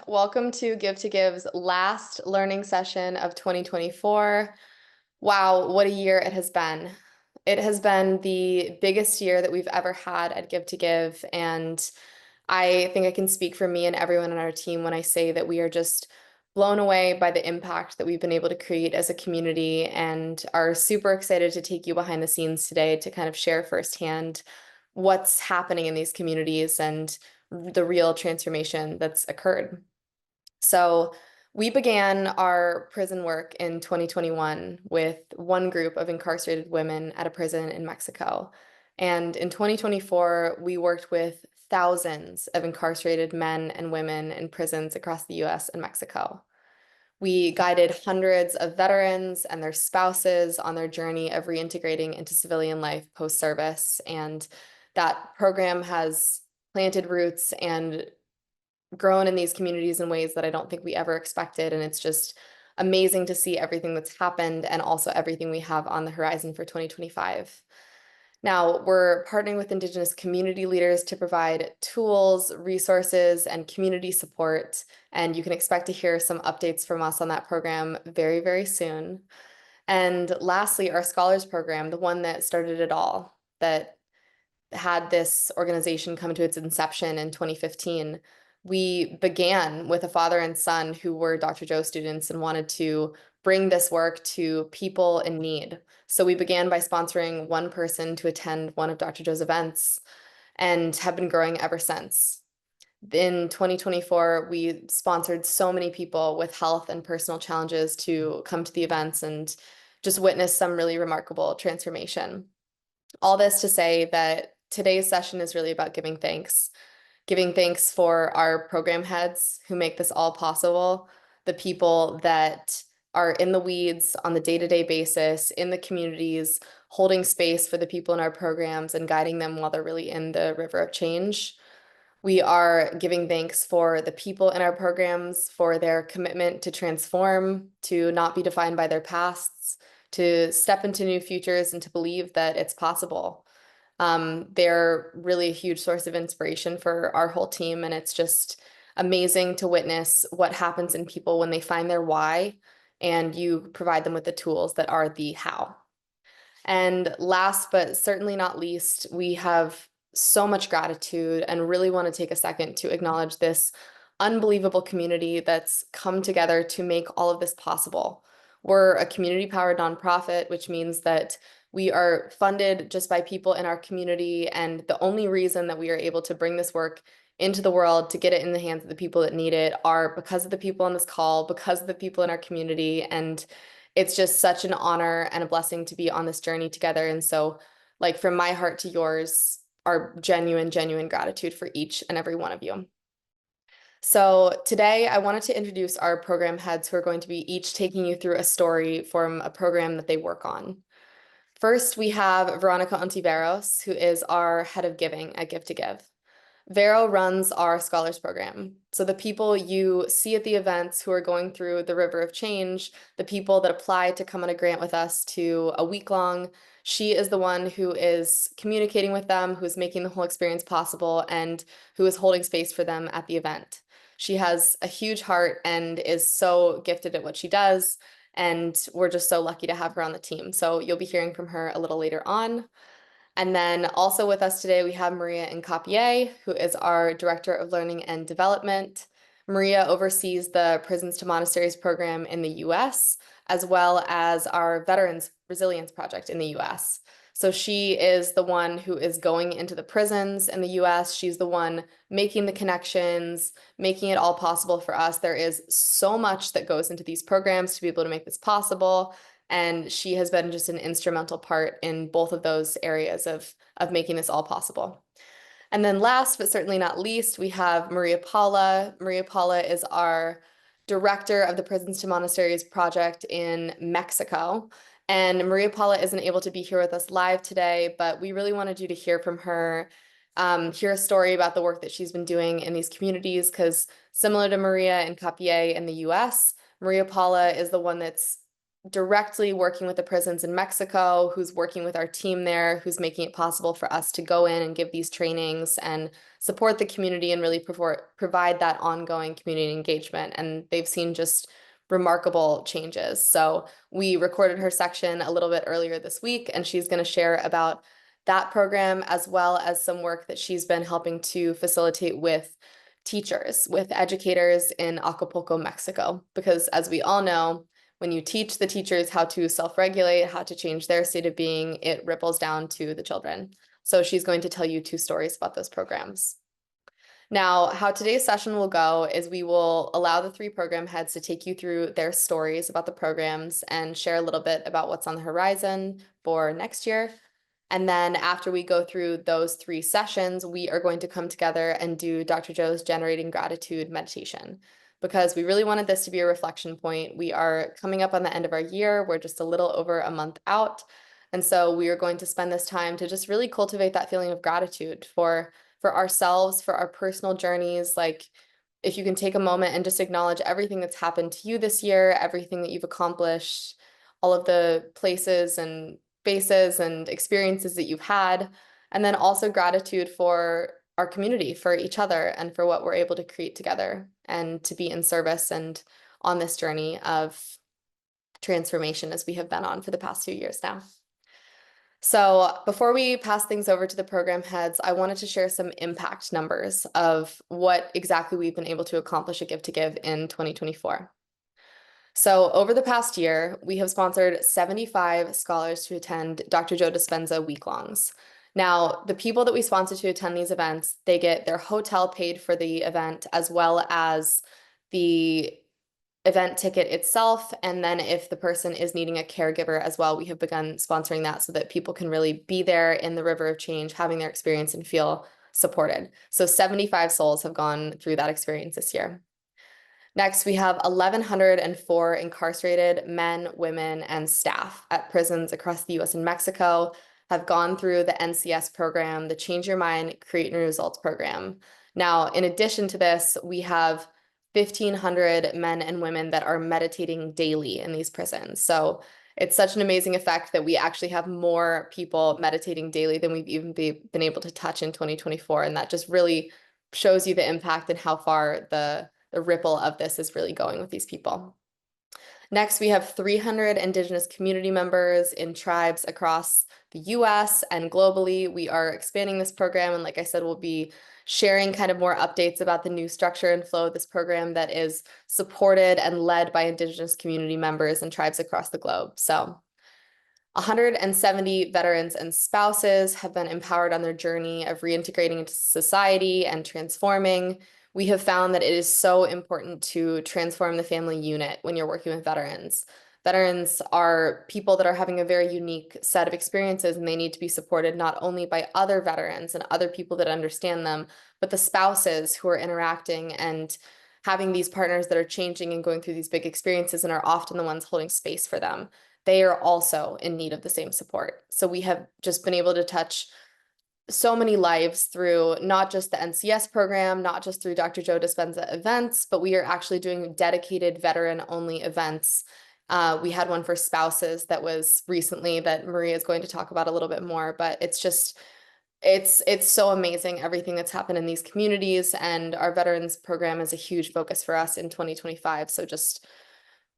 Welcome to Give's last learning session of 2024. Wow, what a year it has been. It has been the biggest year that we've ever had at Give, and I think I can speak for me and everyone on our team when I say that we are just blown away by the impact that we've been able to create as a community and are super excited to take you behind the scenes today to kind of share firsthand what's happening in these communities and the real transformation that's occurred. So we began our prison work in 2021 with one group of incarcerated women at a prison in Mexico. And in 2024, we worked with thousands of incarcerated men and women in prisons across the US and Mexico. We guided hundreds of veterans and their spouses on their journey of reintegrating into civilian life post-service. And that program has planted roots and grown in these communities in ways that I don't think we ever expected. And it's just amazing to see everything that's happened and also everything we have on the horizon for 2025. Now, we're partnering with Indigenous community leaders to provide tools, resources, and community support. And you can expect to hear some updates from us on that program very, very soon. And lastly, our scholars program, the one that started it all, that had this organization come to its inception in 2015, we began with a father and son who were Dr. Joe students and wanted to bring this work to people in need. So we began by sponsoring one person to attend one of Dr. Joe's events and have been growing ever since. In 2024, we sponsored so many people with health and personal challenges to come to the events and just witness some really remarkable transformation. All this to say that today's session is really about giving thanks for our program heads who make this all possible, the people that are in the weeds on the day-to-day basis, in the communities, holding space for the people in our programs and guiding them while they're really in the river of change. We are giving thanks for the people in our programs, for their commitment to transform, to not be defined by their pasts, to step into new futures and to believe that it's possible. They're really a huge source of inspiration for our whole team, and it's just amazing to witness what happens in people when they find their why and you provide them with the tools that are the how. And last but certainly not least, we have so much gratitude and really want to take a second to acknowledge this unbelievable community that's come together to make all of this possible. We're a community-powered nonprofit, which means that we are funded just by people in our community, and the only reason that we are able to bring this work into the world to get it in the hands of the people that need it are because of the people on this call, because of the people in our community, and it's just such an honor and a blessing to be on this journey together. And so, like, from my heart to yours, our genuine gratitude for each and every one of you. So today I wanted to introduce our program heads who are going to be each taking you through a story from a program that they work on. First, we have Veronica Ontiveros, who is our head of giving at Give. Vero runs our scholars program. So the people you see at the events who are going through the river of change, the people that apply to come on a grant with us to a week long, she is the one who is communicating with them, who is making the whole experience possible, and who is holding space for them at the event. She has a huge heart and is so gifted at what she does, and we're just so lucky to have her on the team. So you'll be hearing from her a little later on. And then also with us today, we have Maria Incapié, who is our Director of Learning and Development. Maria oversees the Prisons to Monasteries program in the US, as well as our Veterans Resilience Project in the US. So she is the one who is going into the prisons in the US. She's the one making the connections, making it all possible for us. There is so much that goes into these programs to be able to make this possible. And she has been just an instrumental part in both of those areas of making this all possible. And then last, but certainly not least, we have Maria Paula. Maria Paula is our director of the Prisons to Monasteries project in Mexico. And Maria Paula isn't able to be here with us live today, but we really wanted you to hear from her, hear a story about the work that she's been doing in these communities, because similar to Maria and Capié in the US, Maria Paula is the one that's directly working with the prisons in Mexico, who's working with our team there, who's making it possible for us to go in and give these trainings and support the community and really provide that ongoing community engagement. And they've seen just remarkable changes. So we recorded her section a little bit earlier this week, and she's going to share about that program as well as some work that she's been helping to facilitate with teachers, with educators in Acapulco, Mexico. Because as we all know, when you teach the teachers how to self-regulate, how to change their state of being, it ripples down to the children. So she's going to tell you 2 stories about those programs. Now, how today's session will go is we will allow the 3 program heads to take you through their stories about the programs and share a little bit about what's on the horizon for next year. And then after we go through those 3 sessions, we are going to come together and do Dr. Joe's Generating Gratitude meditation, because we really wanted this to be a reflection point. We are coming up on the end of our year. We're just a little over a month out. And so we are going to spend this time to just really cultivate that feeling of gratitude for ourselves, for our personal journeys. Like, if you can take a moment and just acknowledge everything that's happened to you this year, everything that you've accomplished, all of the places and spaces and experiences that you've had, and then also gratitude for our community, for each other, and for what we're able to create together and to be in service and on this journey of transformation as we have been on for the past few years now. So before we pass things over to the program heads, I wanted to share some impact numbers of what exactly we've been able to accomplish at Give to Give in 2024. So over the past year, we have sponsored 75 scholars to attend Dr. Joe Dispenza week-longs. Now, the people that we sponsor to attend these events, they get their hotel paid for the event as well as the event ticket itself. And then if the person is needing a caregiver as well, we have begun sponsoring that so that people can really be there in the river of change, having their experience and feel supported. So 75 souls have gone through that experience this year. Next, we have 1,104 incarcerated men, women, and staff at prisons across the US and Mexico have gone through the NCS program, the Change Your Mind, Create New Results program. Now, in addition to this, we have 1,500 men and women that are meditating daily in these prisons. So it's such an amazing effect that we actually have more people meditating daily than we've even been able to touch in 2024. And that just really shows you the impact and how far the ripple of this is really going with these people. Next, we have 300 Indigenous community members in tribes across the US and globally. We are expanding this program, and like I said, we'll be sharing kind of more updates about the new structure and flow of this program that is supported and led by Indigenous community members and tribes across the globe. So 170 veterans and spouses have been empowered on their journey of reintegrating into society and transforming. We have found that it is so important to transform the family unit when you're working with veterans. Veterans are people that are having a very unique set of experiences, and they need to be supported not only by other veterans and other people that understand them, but the spouses who are interacting and having these partners that are changing and going through these big experiences and are often the ones holding space for them. They are also in need of the same support. So we have just been able to touch so many lives through not just the NCS program, not just through Dr. Joe Dispenza events, but we are actually doing dedicated veteran-only events. We had one for spouses that was recently that Maria is going to talk about a little bit more, but it's just, it's so amazing everything that's happened in these communities, and our veterans program is a huge focus for us in 2025. So just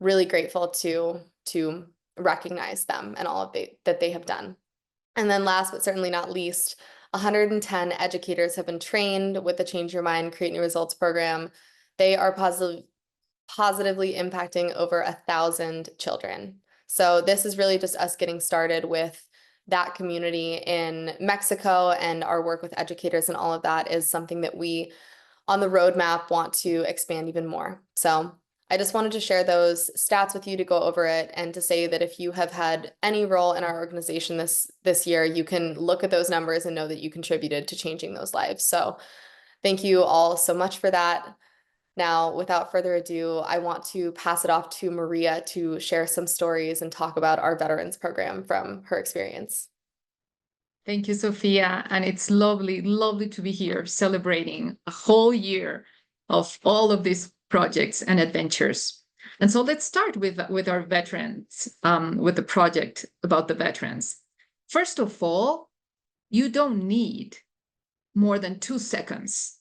really grateful to recognize them and all of that they have done. And then last but certainly not least, 110 educators have been trained with the Change Your Mind, Create New Results program. They are positively impacting over 1,000 children. So this is really just us getting started with that community in Mexico, and our work with educators and all of that is something that we on the roadmap want to expand even more. So I just wanted to share those stats with you to go over it and to say that if you have had any role in our organization this year, you can look at those numbers and know that you contributed to changing those lives. So thank you all so much for that. Now, without further ado, I want to pass it off to Maria to share some stories and talk about our veterans program from her experience. Thank you, Sophia. And it's lovely, lovely to be here celebrating a whole year of all of these projects and adventures. And so let's start with our veterans, with the project about the veterans. First of all, you don't need more than 2 seconds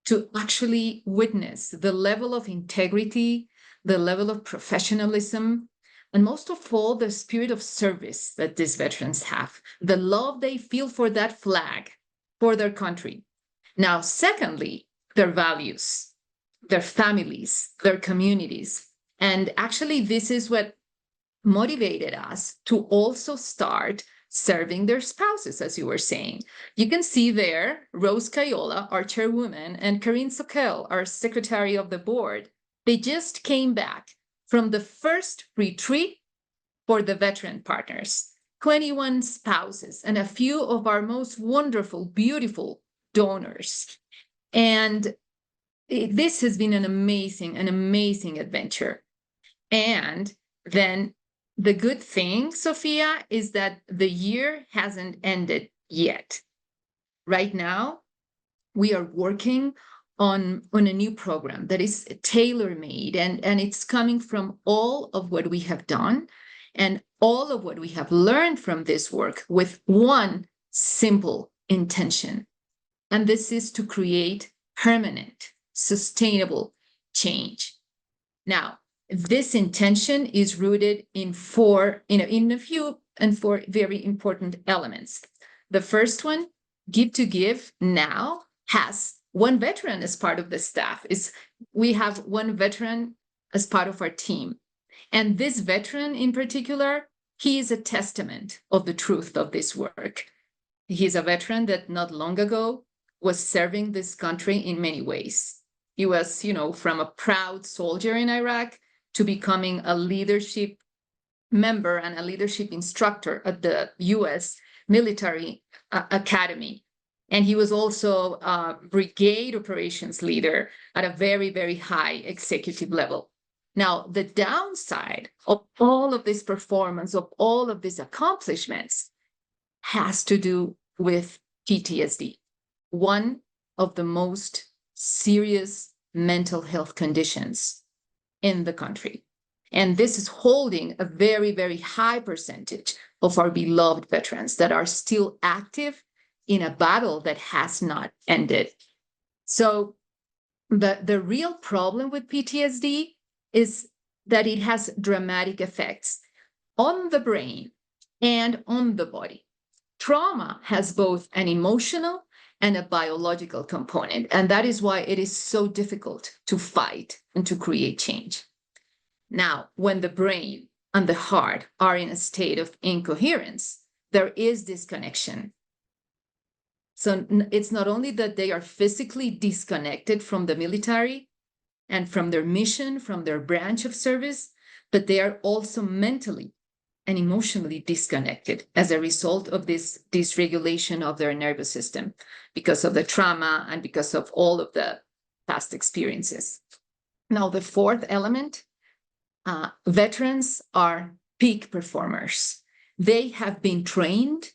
to actually witness the level of integrity, the level of professionalism, and most of all, the spirit of service that these veterans have, the love they feel for that flag, for their country. Now, secondly, their values, their families, their communities. And actually, this is what motivated us to also start serving their spouses, as you were saying. You can see there Rose Cayola, our chairwoman, and Karine Sokel, our secretary of the board. They just came back from the first retreat for the veteran partners, 21 spouses, and a few of our most wonderful, beautiful donors. And this has been an amazing adventure. And then the good thing, Sophia, is that the year hasn't ended yet. Right now, we are working on a new program that is tailor-made, and it's coming from all of what we have done and all of what we have learned from this work with one simple intention. And this is to create permanent, sustainable change. Now, this intention is rooted in four very important elements. The first one, Give to Give now has one veteran as part of the staff. We have one veteran as part of our team. And this veteran in particular, he is a testament of the truth of this work. He's a veteran that not long ago was serving this country in many ways. He was, from a proud soldier in Iraq to becoming a leadership member and a leadership instructor at the US military academy. And he was also a brigade operations leader at a very, very high executive level. Now, the downside of all of this performance, of all of these accomplishments, has to do with PTSD, one of the most serious mental health conditions in the country. And this is holding a very, very high percentage of our beloved veterans that are still active in a battle that has not ended. So the real problem with PTSD is that it has dramatic effects on the brain and on the body. Trauma has both an emotional and a biological component, and that is why it is so difficult to fight and to create change. Now, when the brain and the heart are in a state of incoherence, there is disconnection. So it's not only that they are physically disconnected from the military and from their mission, from their branch of service, but they are also mentally and emotionally disconnected as a result of this dysregulation of their nervous system because of the trauma and because of all of the past experiences. Now, the fourth element, veterans are peak performers. They have been trained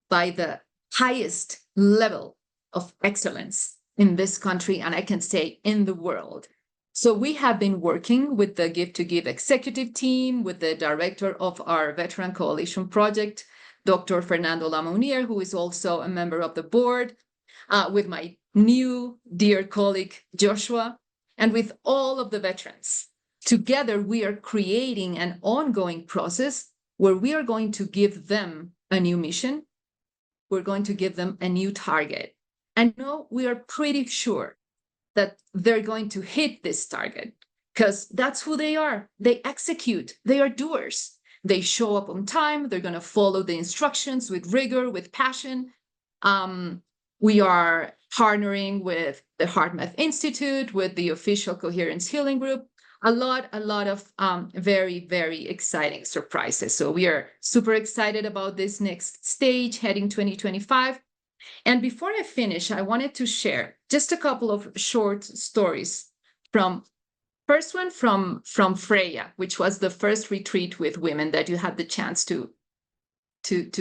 by the highest level of excellence in this country, and I can say in the world. So we have been working with the Give to Give executive team, with the director of our Veteran Coalition Project, Dr. Fernando Lamounier, who is also a member of the board, with my new dear colleague, Joshua, and with all of the veterans. Together, we are creating an ongoing process where we are going to give them a new mission. We're going to give them a new target. And no, we are pretty sure that they're going to hit this target because that's who they are. They execute. They are doers. They show up on time. They're going to follow the instructions with rigor, with passion. We are partnering with the HeartMath Institute, with the official Coherence Healing Group. A lot of very, very exciting surprises. So we are super excited about this next stage heading 2025. And before I finish, I wanted to share just a couple of short stories first one from Freya, which was the first retreat with women that you had the chance to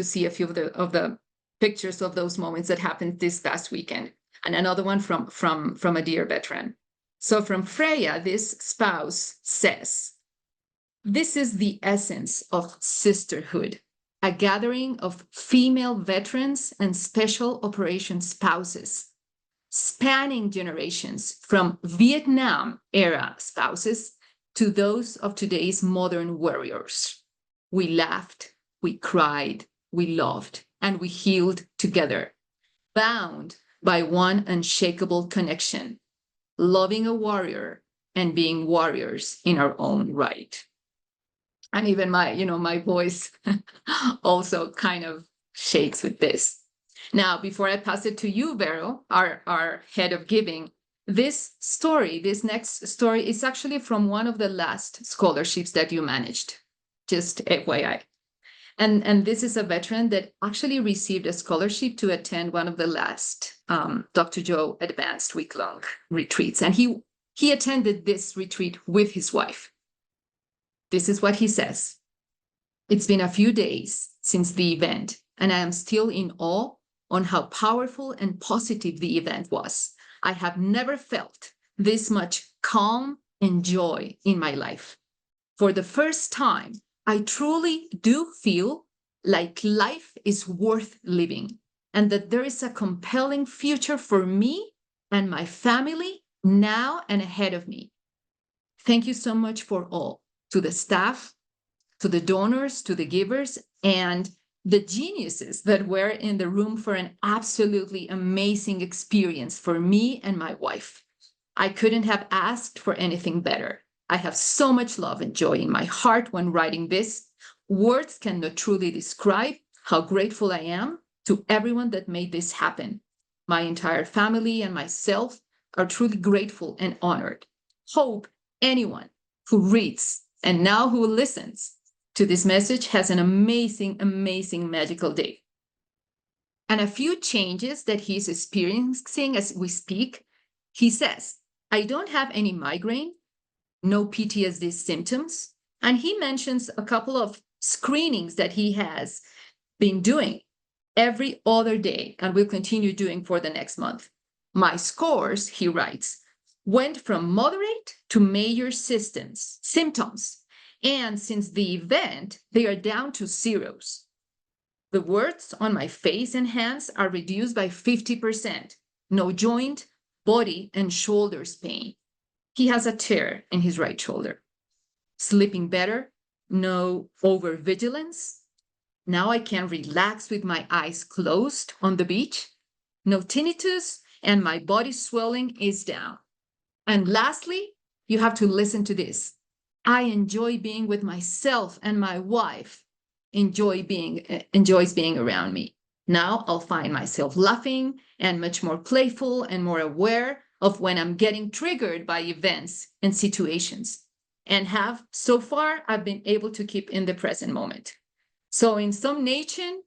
see a few of the pictures of those moments that happened this past weekend, and another one from a dear veteran. So from Freya, this spouse says, This is the essence of sisterhood, a gathering of female veterans and special operations spouses, spanning generations from Vietnam-era spouses to those of today's modern warriors. We laughed, we cried, we loved, and we healed together, bound by one unshakable connection, loving a warrior and being warriors in our own right. And even my voice also kind of shakes with this. Now, before I pass it to you, Vero, our head of giving, this next story is actually from one of the last scholarships that you managed, just FYI. And this is a veteran that actually received a scholarship to attend one of the last Dr. Joe advanced week-long retreats. And he attended this retreat with his wife. This is what he says. It's been a few days since the event, and I am still in awe on how powerful and positive the event was. I have never felt this much calm and joy in my life. For the first time, I truly do feel like life is worth living and that there is a compelling future for me and my family now and ahead of me. Thank you so much for all, to the staff, to the donors, to the givers, and the geniuses that were in the room for an absolutely amazing experience for me and my wife. I couldn't have asked for anything better. I have so much love and joy in my heart when writing this. Words cannot truly describe how grateful I am to everyone that made this happen. My entire family and myself are truly grateful and honored. Hope anyone who reads and now who listens to this message has an amazing, amazing magical day. And a few changes that he's experiencing as we speak. He says, I don't have any migraine, no PTSD symptoms. And he mentions a couple of screenings that he has been doing every other day and will continue doing for the next month. My scores, he writes, went from moderate to major symptoms. And since the event, they are down to zeros. The warts on my face and hands are reduced by 50%. No joint, body, and shoulders pain. He has a tear in his right shoulder. Sleeping better, no overvigilance. Now I can relax with my eyes closed on the beach. No tinnitus, and my body swelling is down. And lastly, you have to listen to this. I enjoy being with myself, and my wife enjoys being around me. Now I'll find myself laughing and much more playful and more aware of when I'm getting triggered by events and situations. And so far, I've been able to keep in the present moment. So in some nation,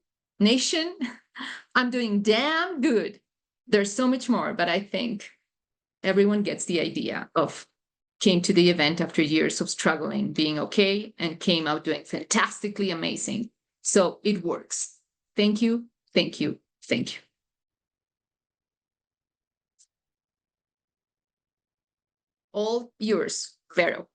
I'm doing damn good. There's so much more, but I think everyone gets the idea of came to the event after years of struggling, being okay, and came out doing fantastically amazing. So it works. Thank you, thank you, thank you. All yours, Vero.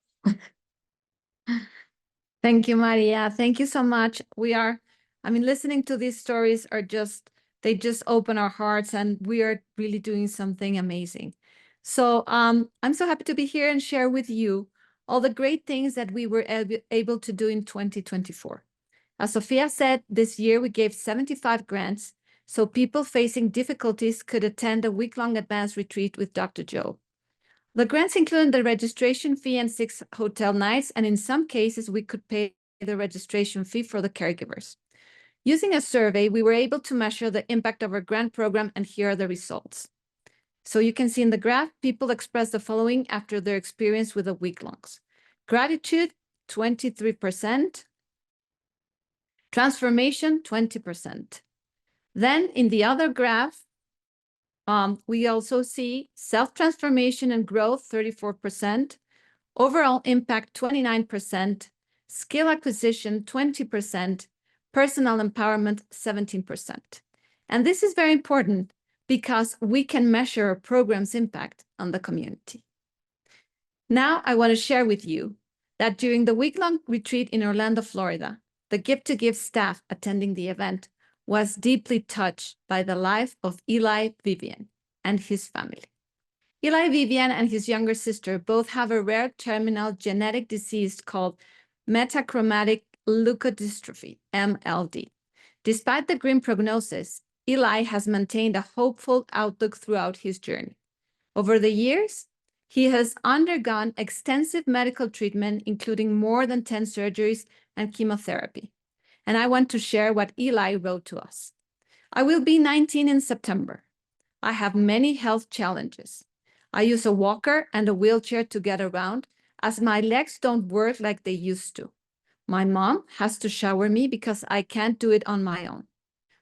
Thank you, Maria. Thank you so much. Listening to these stories they just open our hearts, and we are really doing something amazing. So I'm so happy to be here and share with you all the great things that we were able to do in 2024. As Sophia said, this year we gave 75 grants so people facing difficulties could attend a week-long advanced retreat with Dr. Joe. The grants included the registration fee and 6 hotel nights, and in some cases, we could pay the registration fee for the caregivers. Using a survey, we were able to measure the impact of our grant program, and here are the results. So you can see in the graph, people express the following after their experience with the week-longs. Gratitude, 23%. Transformation, 20%. Then in the other graph, we also see self-transformation and growth, 34%, overall impact, 29%, skill acquisition, 20%, personal empowerment, 17%. And this is very important because we can measure our program's impact on the community. Now, I want to share with you that during the week-long retreat in Orlando, Florida, the Gift to Give staff attending the event was deeply touched by the life of Eli Vivian and his family. Eli Vivian and his younger sister both have a rare terminal genetic disease called metachromatic leukodystrophy, MLD. Despite the grim prognosis, Eli has maintained a hopeful outlook throughout his journey. Over the years, he has undergone extensive medical treatment, including more than 10 surgeries and chemotherapy. And I want to share what Eli wrote to us. I will be 19 in September. I have many health challenges. I use a walker and a wheelchair to get around, as my legs don't work like they used to. My mom has to shower me because I can't do it on my own.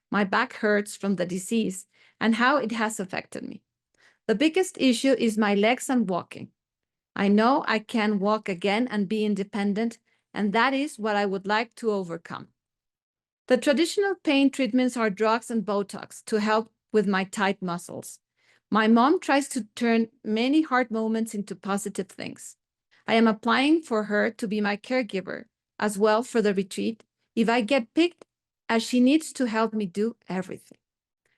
My back hurts from the disease and how it has affected me. The biggest issue is my legs and walking. I know I can walk again and be independent, and that is what I would like to overcome. The traditional pain treatments are drugs and Botox to help with my tight muscles. My mom tries to turn many hard moments into positive things. I am applying for her to be my caregiver as well for the retreat if I get picked, as she needs to help me do everything.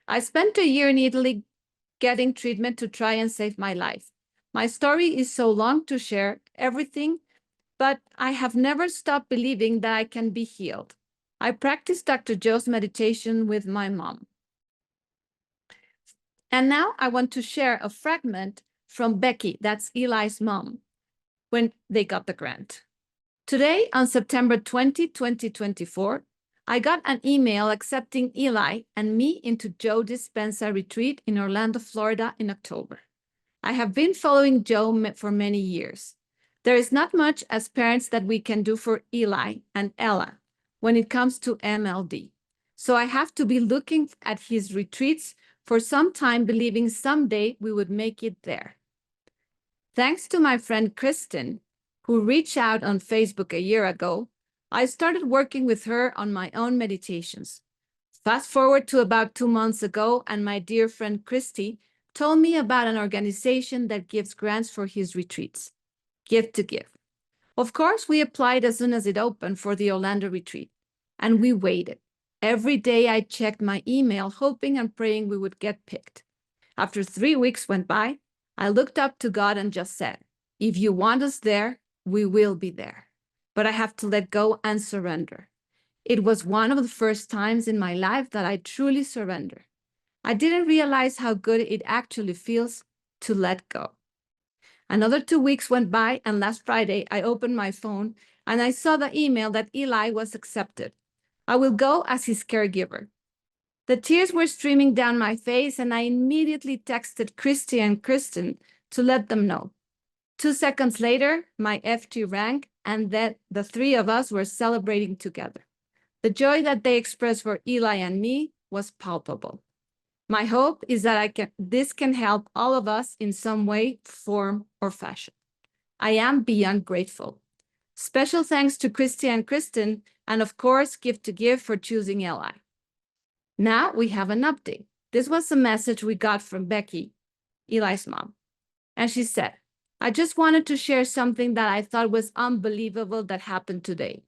I spent a year in Italy getting treatment to try and save my life. My story is so long to share everything, but I have never stopped believing that I can be healed. I practice Dr. Joe's meditation with my mom. And now I want to share a fragment from Becky, that's Eli's mom, when they got the grant. Today, on September 20, 2024, I got an email accepting Eli and me into Joe Dispenza retreat in Orlando, Florida in October. I have been following Joe for many years. There is not much as parents that we can do for Eli and Ella when it comes to MLD. So I have to be looking at his retreats for some time, believing someday we would make it there. Thanks to my friend Kristen, who reached out on Facebook a year ago, I started working with her on my own meditations. Fast forward to about 2 months ago, and my dear friend Christy told me about an organization that gives grants for his retreats, Gift to Give. Of course, we applied as soon as it opened for the Orlando retreat, and we waited. Every day I checked my email, hoping and praying we would get picked. After 3 weeks went by, I looked up to God and just said, if you want us there, we will be there. But I have to let go and surrender. It was one of the first times in my life that I truly surrendered. I didn't realize how good it actually feels to let go. Another 2 weeks went by, and last Friday, I opened my phone and I saw the email that Eli was accepted. I will go as his caregiver. The tears were streaming down my face, and I immediately texted Christy and Kristen to let them know. 2 seconds later, my FT rang, and then the three of us were celebrating together. The joy that they expressed for Eli and me was palpable. My hope is that this can help all of us in some way, form, or fashion. I am beyond grateful. Special thanks to Christy and Kristen, and of course, Gift to Give for choosing Eli. Now we have an update. This was a message we got from Becky, Eli's mom. And she said, I just wanted to share something that I thought was unbelievable that happened today.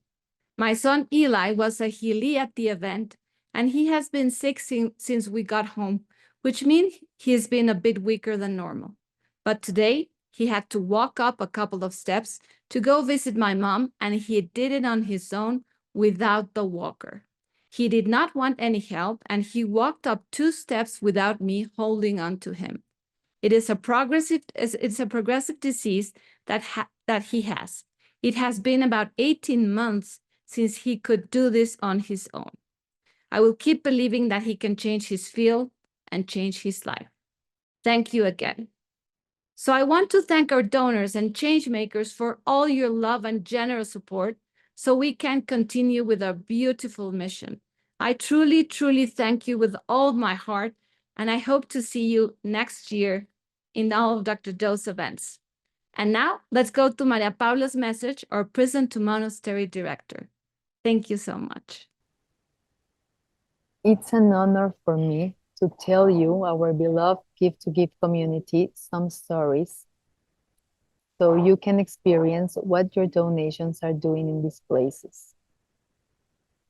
My son Eli was a healie at the event, and he has been sick since we got home, which means he's been a bit weaker than normal. But today, he had to walk up a couple of steps to go visit my mom, and he did it on his own without the walker. He did not want any help, and he walked up 2 steps without me holding on to him. It's a progressive disease that he has. It has been about 18 months since he could do this on his own. I will keep believing that he can change his field and change his life. Thank you again. So I want to thank our donors and change makers for all your love and generous support so we can continue with our beautiful mission. I truly, truly thank you with all my heart, and I hope to see you next year in all of Dr. Joe's events. And now let's go to Maria Paula's message, our prison to monastery director. Thank you so much. It's an honor for me to tell you, our beloved Gift to Give community, some stories so you can experience what your donations are doing in these places.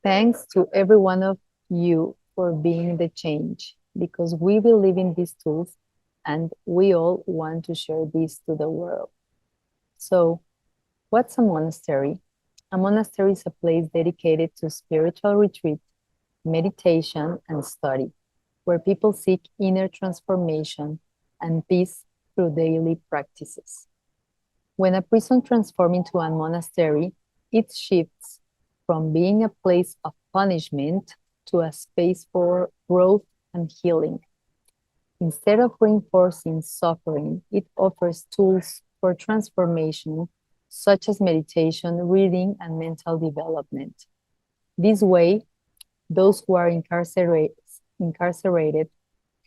Thanks to every one of you for being the change, because we believe in these tools and we all want to share this to the world. So, what's a monastery? A monastery is a place dedicated to spiritual retreat, meditation, and study, where people seek inner transformation and peace through daily practices. When a prison transforms into a monastery, it shifts from being a place of punishment to a space for growth and healing. Instead of reinforcing suffering, it offers tools for transformation, such as meditation, reading, and mental development. This way, those who are incarcerated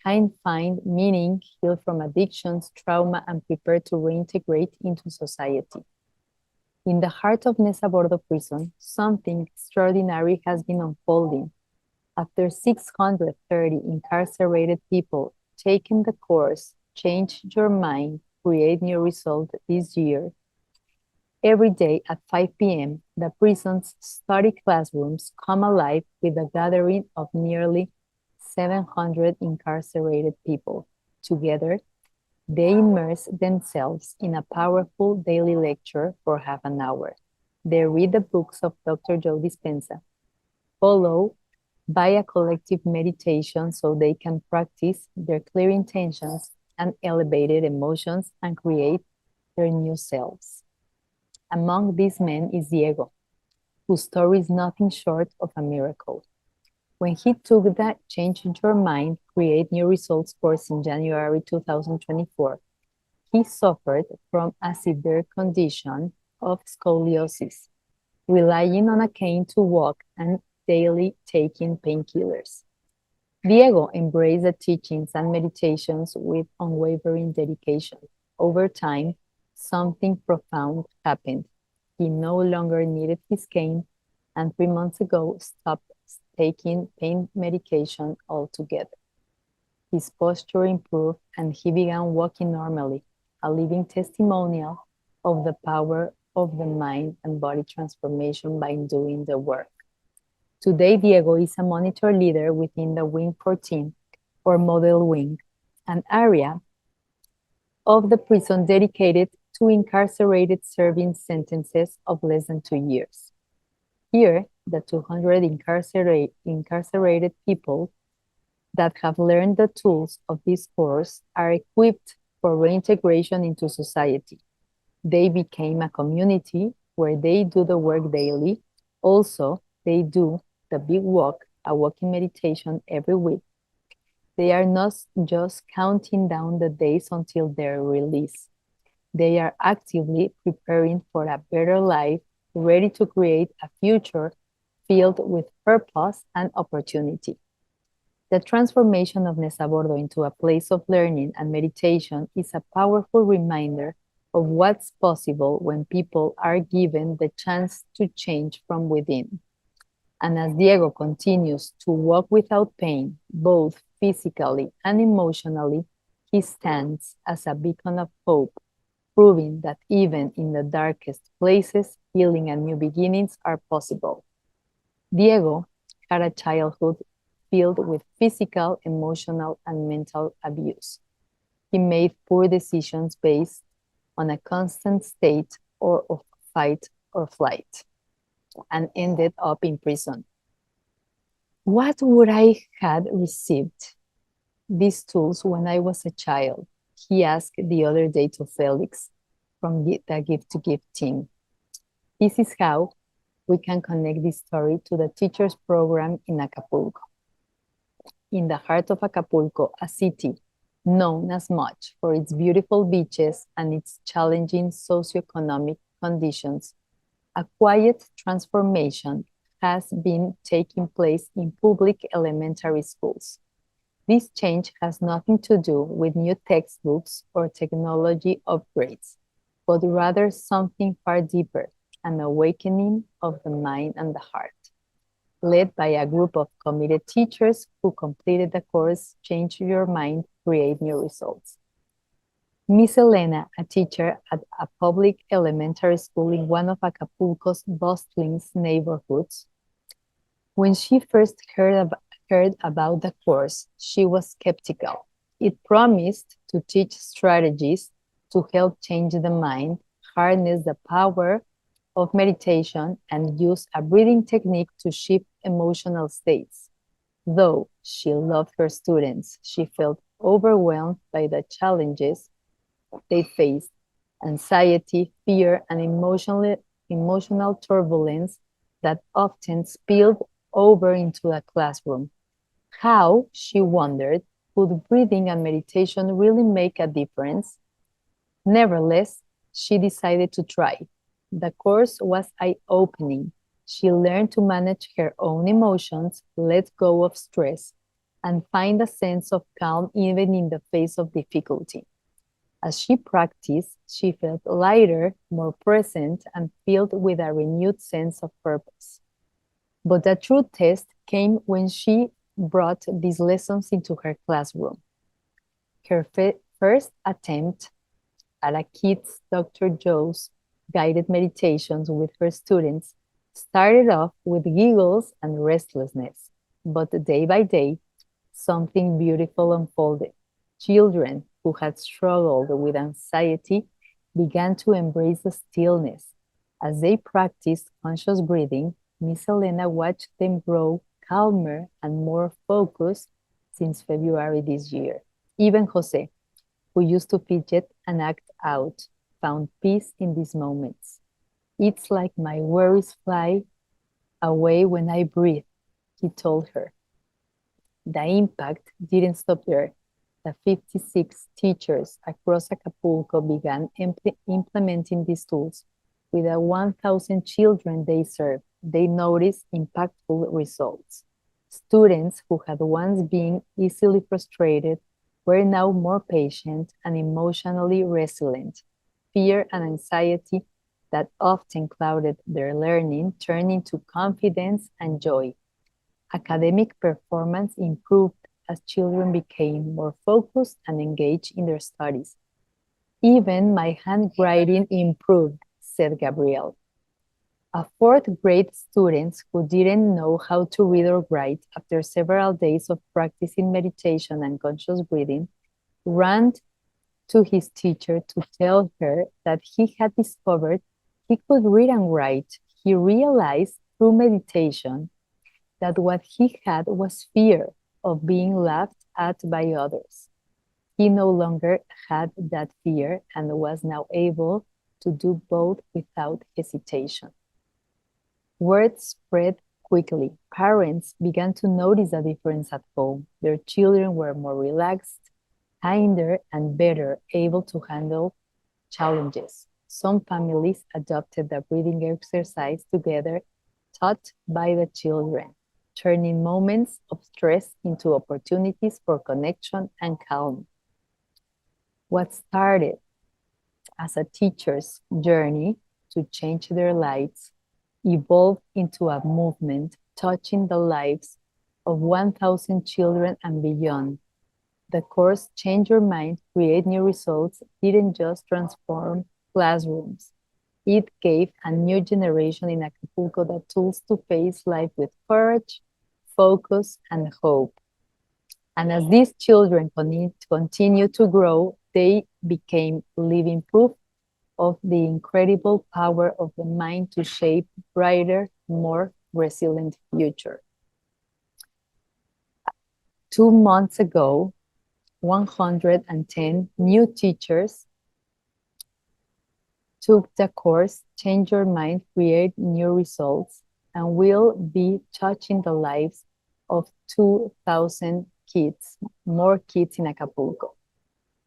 can find meaning, heal from addictions, trauma, and prepare to reintegrate into society. In the heart of Mesa Bordo prison, something extraordinary has been unfolding. After 630 incarcerated people taking the course, Change Your Mind, Create New Results this year, every day at 5 p.m., the prison's study classrooms come alive with a gathering of nearly 700 incarcerated people. Together, they immerse themselves in a powerful daily lecture for half an hour. They read the books of Dr. Joe Dispenza, follow by a collective meditation so they can practice their clear intentions and elevated emotions and create their new selves. Among these men is Diego, whose story is nothing short of a miracle. When he took the Change Your Mind, Create New Results course in January 2024, he suffered from a severe condition of scoliosis, relying on a cane to walk and daily taking painkillers. Diego embraced the teachings and meditations with unwavering dedication. Over time, something profound happened. He no longer needed his cane and 3 months ago stopped taking pain medication altogether. His posture improved and he began walking normally, a living testimonial of the power of the mind and body transformation by doing the work. Today, Diego is a monitor leader within the Wing 14, or Model Wing, an area of the prison dedicated to incarcerated serving sentences of less than 2 years. Here, the 200 incarcerated people that have learned the tools of this course are equipped for reintegration into society. They became a community where they do the work daily. Also, they do the big walk, a walking meditation every week. They are not just counting down the days until their release. They are actively preparing for a better life, ready to create a future filled with purpose and opportunity. The transformation of Mesa Bordo into a place of learning and meditation is a powerful reminder of what's possible when people are given the chance to change from within. And as Diego continues to walk without pain, both physically and emotionally, he stands as a beacon of hope, proving that even in the darkest places, healing and new beginnings are possible. Diego had a childhood filled with physical, emotional, and mental abuse. He made poor decisions based on a constant state of fight or flight and ended up in prison. What would I had received these tools when I was a child? He asked the other day to Felix from the Gift to Gift team. This is how we can connect this story to the teachers program in Acapulco. In the heart of Acapulco, a city known as much for its beautiful beaches and its challenging socioeconomic conditions, a quiet transformation has been taking place in public elementary schools. This change has nothing to do with new textbooks or technology upgrades, but rather something far deeper, an awakening of the mind and the heart. Led by a group of committed teachers who completed the course Change Your Mind, Create New Results. Miss Elena, a teacher at a public elementary school in one of Acapulco's bustling neighborhoods, when she first heard about the course, she was skeptical. It promised to teach strategies to help change the mind, harness the power of meditation, and use a breathing technique to shift emotional states. Though she loved her students, she felt overwhelmed by the challenges they faced: anxiety, fear, and emotional turbulence that often spilled over into the classroom. How, she wondered, could breathing and meditation really make a difference? Nevertheless, she decided to try. The course was eye-opening. She learned to manage her own emotions, let go of stress, and find a sense of calm even in the face of difficulty. As she practiced, she felt lighter, more present, and filled with a renewed sense of purpose. But the true test came when she brought these lessons into her classroom. Her first attempt at a Kids Dr. Joe's guided meditations with her students started off with giggles and restlessness, but day by day, something beautiful unfolded. Children who had struggled with anxiety began to embrace the stillness. As they practiced conscious breathing, Miss Elena watched them grow calmer and more focused since February this year. Even Jose, who used to fidget and act out, found peace in these moments. It's like my worries fly away when I breathe, he told her. The impact didn't stop there. The 56 teachers across Acapulco began implementing these tools. With the 1,000 children they served, they noticed impactful results. Students who had once been easily frustrated were now more patient and emotionally resilient. Fear and anxiety that often clouded their learning turned into confidence and joy. Academic performance improved as children became more focused and engaged in their studies. Even my handwriting improved, said Gabrielle. A fourth grade student who didn't know how to read or write after several days of practicing meditation and conscious breathing ran to his teacher to tell her that he had discovered he could read and write. He realized through meditation that what he had was fear of being laughed at by others. He no longer had that fear and was now able to do both without hesitation. Word spread quickly. Parents began to notice a difference at home. Their children were more relaxed, kinder, and better able to handle challenges. Some families adopted the breathing exercise together, taught by the children, turning moments of stress into opportunities for connection and calm. What started as a teacher's journey to change their lives evolved into a movement touching the lives of 1,000 children and beyond. The course Change Your Mind, Create New Results didn't just transform classrooms. It gave a new generation in Acapulco the tools to face life with courage, focus, and hope. And as these children continue to grow, they became living proof of the incredible power of the mind to shape a brighter, more resilient future. 2 months ago, 110 new teachers took the course Change Your Mind, Create New Results, and will be touching the lives of 2,000 kids, more kids in Acapulco.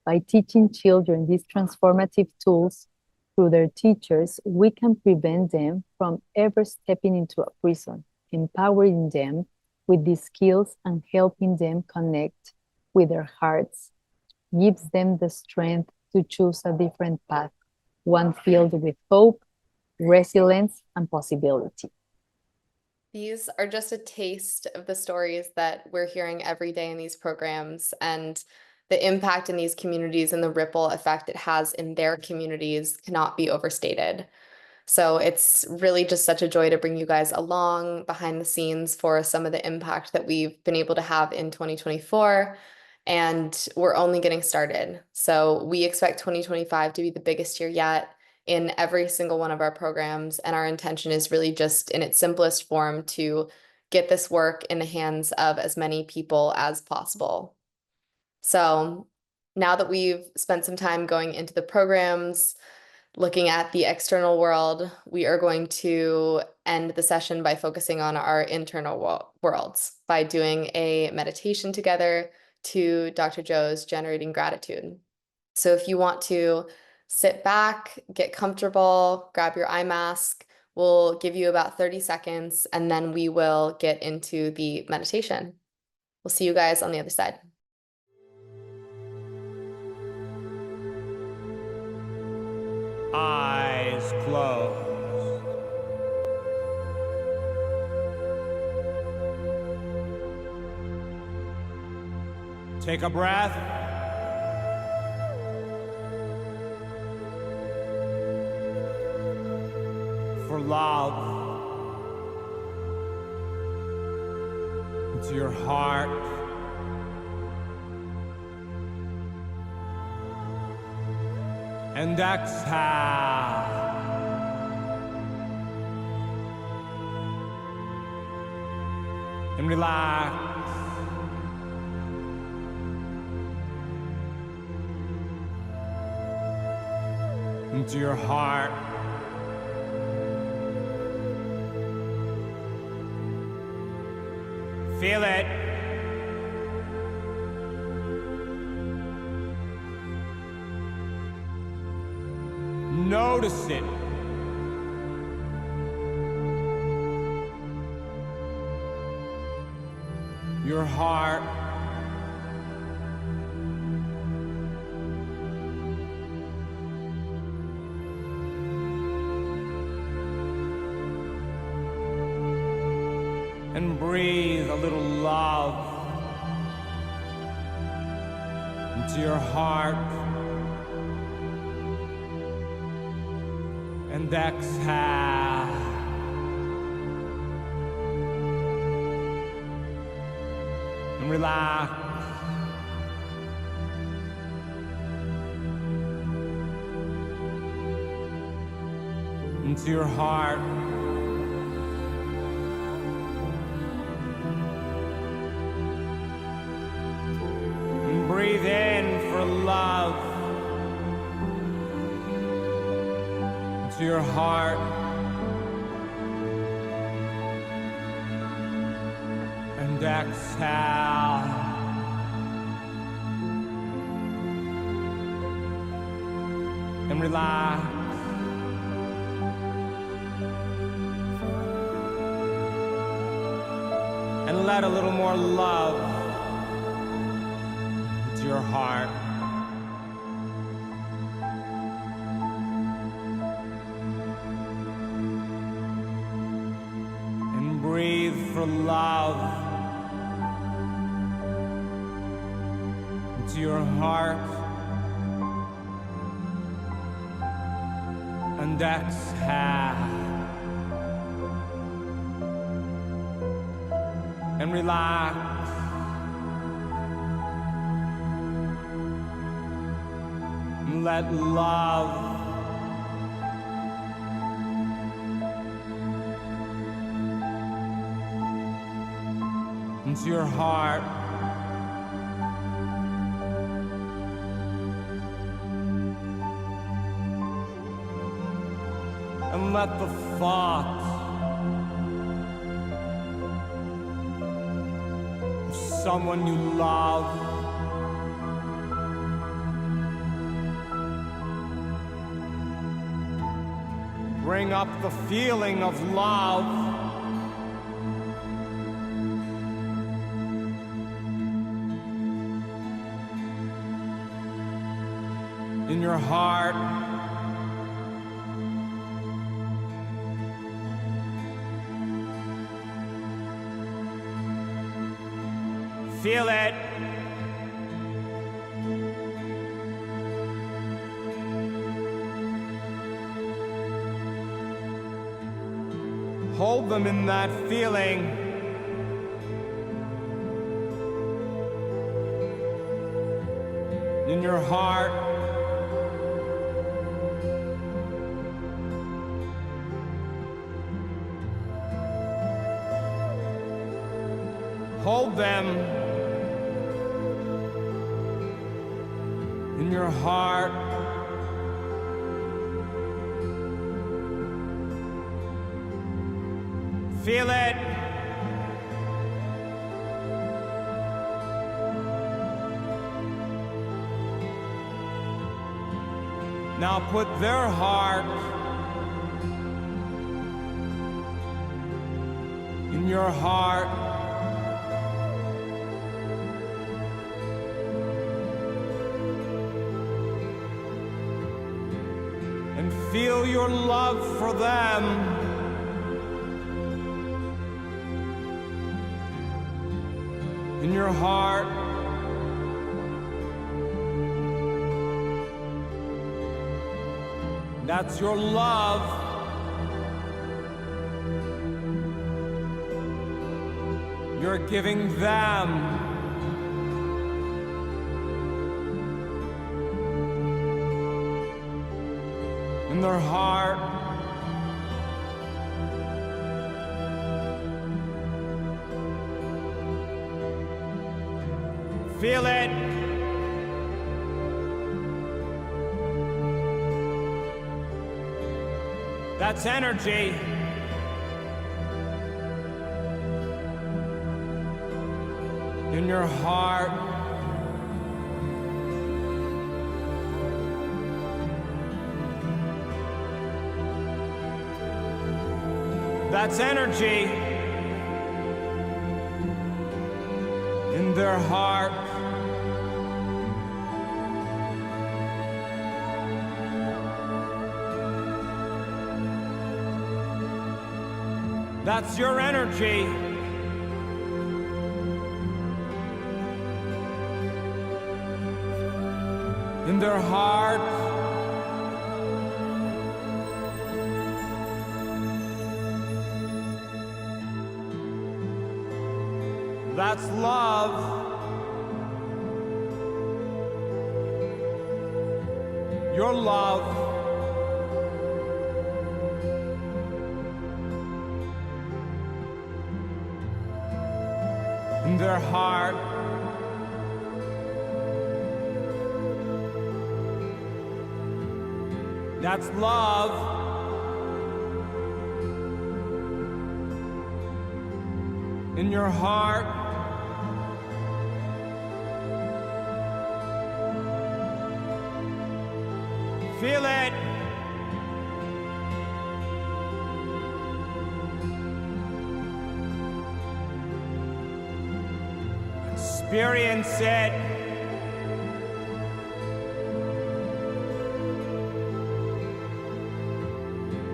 By teaching children these transformative tools through their teachers, we can prevent them from ever stepping into a prison, empowering them with these skills and helping them connect with their hearts, gives them the strength to choose a different path, one filled with hope, resilience, and possibility. These are just a taste of the stories that we're hearing every day in these programs, and the impact in these communities and the ripple effect it has in their communities cannot be overstated. So it's really just such a joy to bring you guys along behind the scenes for some of the impact that we've been able to have in 2024. And we're only getting started. So we expect 2025 to be the biggest year yet in every single one of our programs. And our intention is really just in its simplest form to get this work in the hands of as many people as possible. So now that we've spent some time going into the programs, looking at the external world, we are going to end the session by focusing on our internal worlds by doing a meditation together to Dr. Joe's Generating Gratitude. So if you want to sit back, get comfortable, grab your eye mask, we'll give you about 30 seconds and then we will get into the meditation. We'll see you guys on the other side. Eyes closed. Take a breath. For love. Into your heart. And exhale. And relax. Into your heart. Feel it. Notice it. Your heart. And breathe a little love into your heart. And exhale. And relax. Into your heart. And breathe in for love. To your heart. And exhale. And relax. And let a little more love to your heart. Breathe for love into your heart and exhale and relax and let love into your heart. And let the thought of someone you love bring up the feeling of love in your heart. Feel it. Hold them in that feeling. In your heart. Hold them in your heart. Feel it. Now put their heart in your heart. And feel your love for them. In your heart. That's your love. You're giving them. In their heart. Feel it. That's energy. In your heart. That's energy. In their heart. That's your energy. In their heart. That's love. Your love. In their heart. That's love. In your heart. Feel it. Experience it.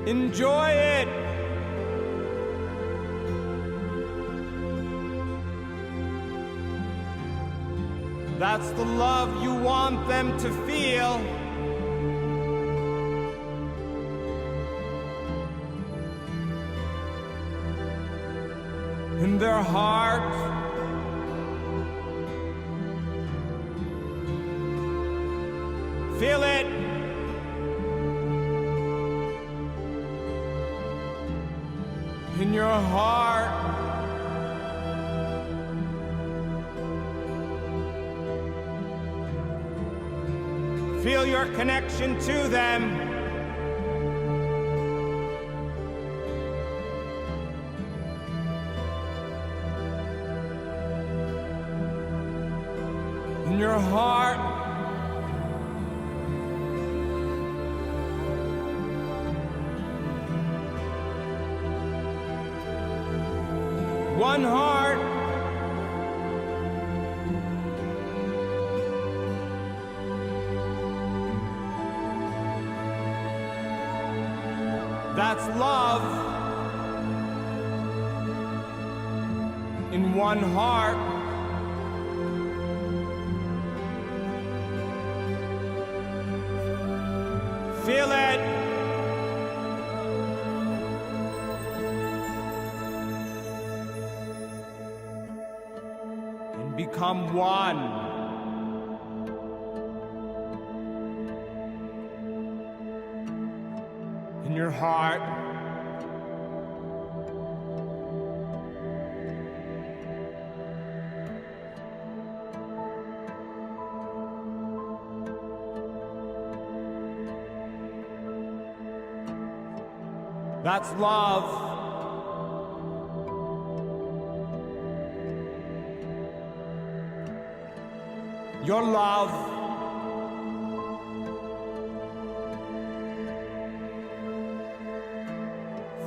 Enjoy it. That's the love you want them to feel. In their heart. Feel it. In your heart. Feel your connection to them. In your heart. One heart. That's love. In one heart. Feel it. become one. In your heart, that's love. Your love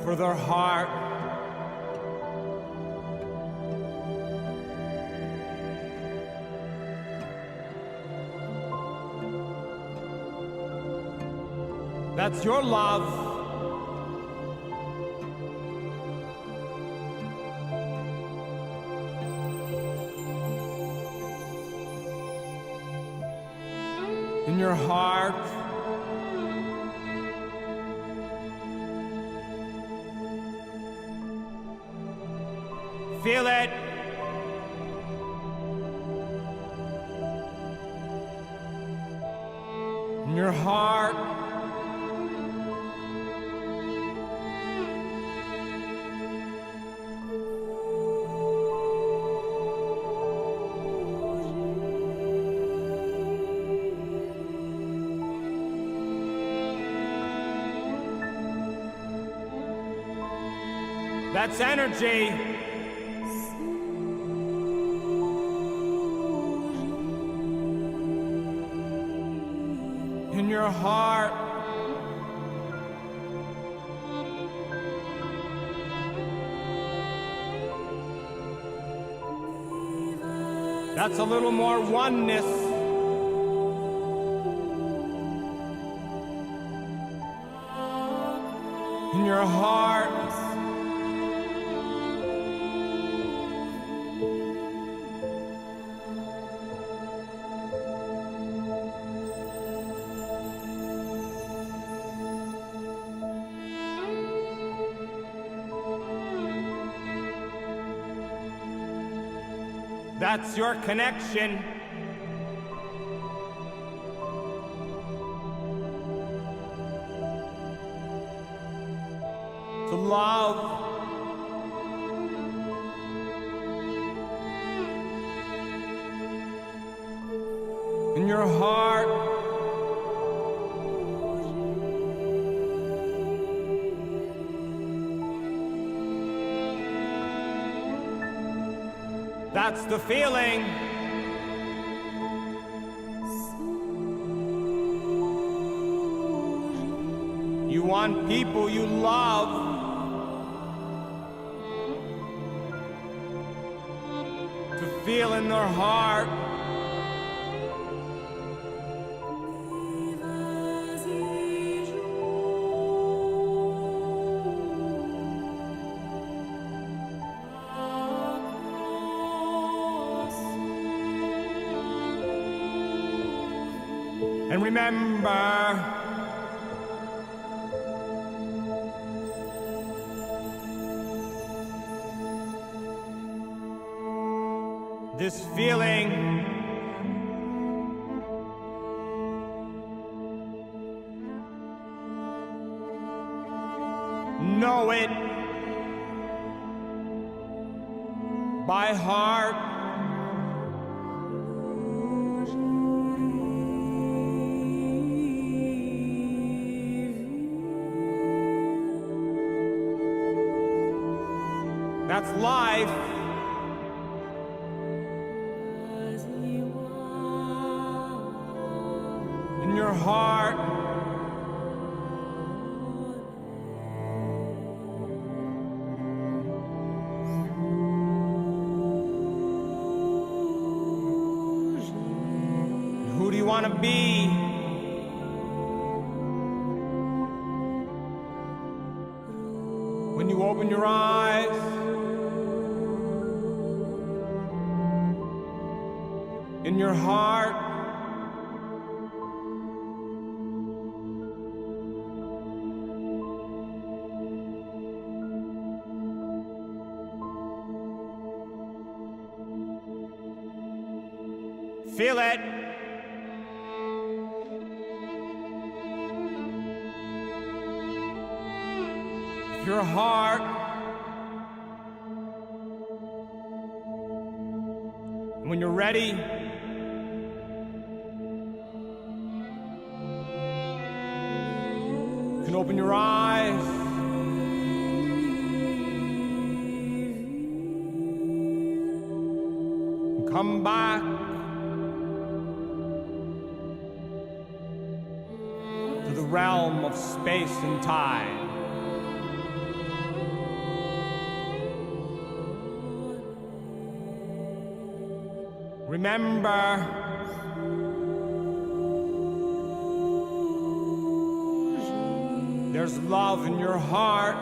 for their heart. That's your love. In your heart. Feel it. In your heart. That's energy. In your heart. That's a little more oneness. In your heart. That's your connection. To love. In your heart. That's the feeling. You want people you love to feel in their heart. And remember, this feeling know it by heart. That's life. In your heart. Who do you want to be? When you open your eyes. In your heart. Feel it. With your heart. And when you're ready, you can open your eyes. And come back to the realm of space and time. Remember, there's love in your heart.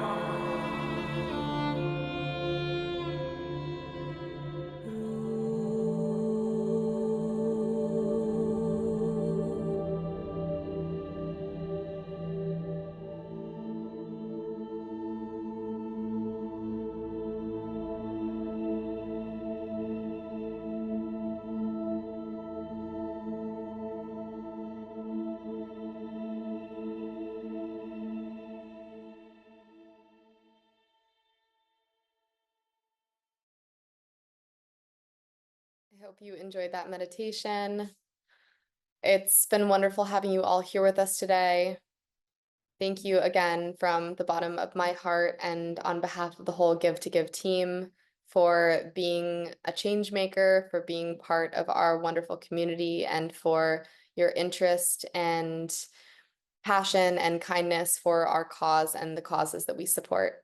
I hope you enjoyed that meditation. It's been wonderful having you all here with us today. Thank you again from the bottom of my heart and on behalf of the whole Give to Give team for being a change maker, for being part of our wonderful community, and for your interest and passion and kindness for our cause and the causes that we support.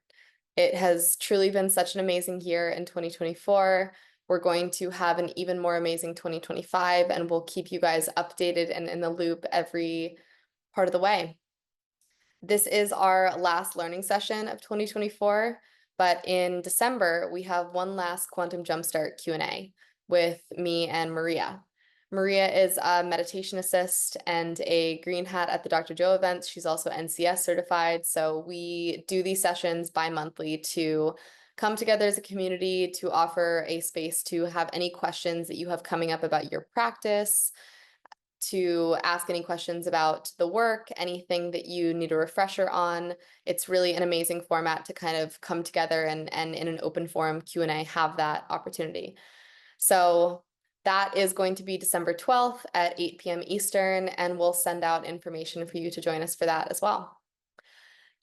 It has truly been such an amazing year in 2024. We're going to have an even more amazing 2025, and we'll keep you guys updated and in the loop every part of the way. This is our last learning session of 2024, but in December, we have one last Quantum Jumpstart Q&A with me and Maria. Maria is a meditation assist and a green hat at the Dr. Joe events. She's also NCS certified. So we do these sessions bi-monthly to come together as a community to offer a space to have any questions that you have coming up about your practice, to ask any questions about the work, anything that you need a refresher on. It's really an amazing format to kind of come together and in an open forum Q&A have that opportunity. So that is going to be December 12th at 8 p.m. Eastern, and we'll send out information for you to join us for that as well.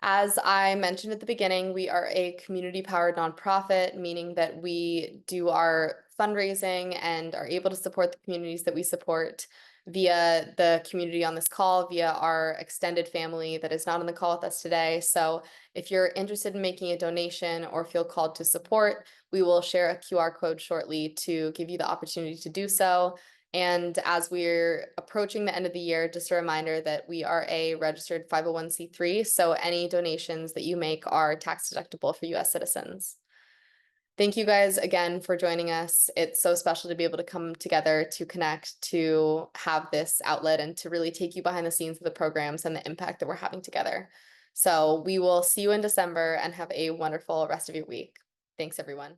As I mentioned at the beginning, we are a community-powered nonprofit, meaning that we do our fundraising and are able to support the communities that we support via the community on this call, via our extended family that is not on the call with us today. So if you're interested in making a donation or feel called to support, we will share a QR code shortly to give you the opportunity to do so. And as we're approaching the end of the year, just a reminder that we are a registered 501c3, so any donations that you make are tax deductible for US citizens. Thank you guys again for joining us. It's so special to be able to come together, to connect, to have this outlet, and to really take you behind the scenes of the programs and the impact that we're having together. So we will see you in December and have a wonderful rest of your week. Thanks, everyone.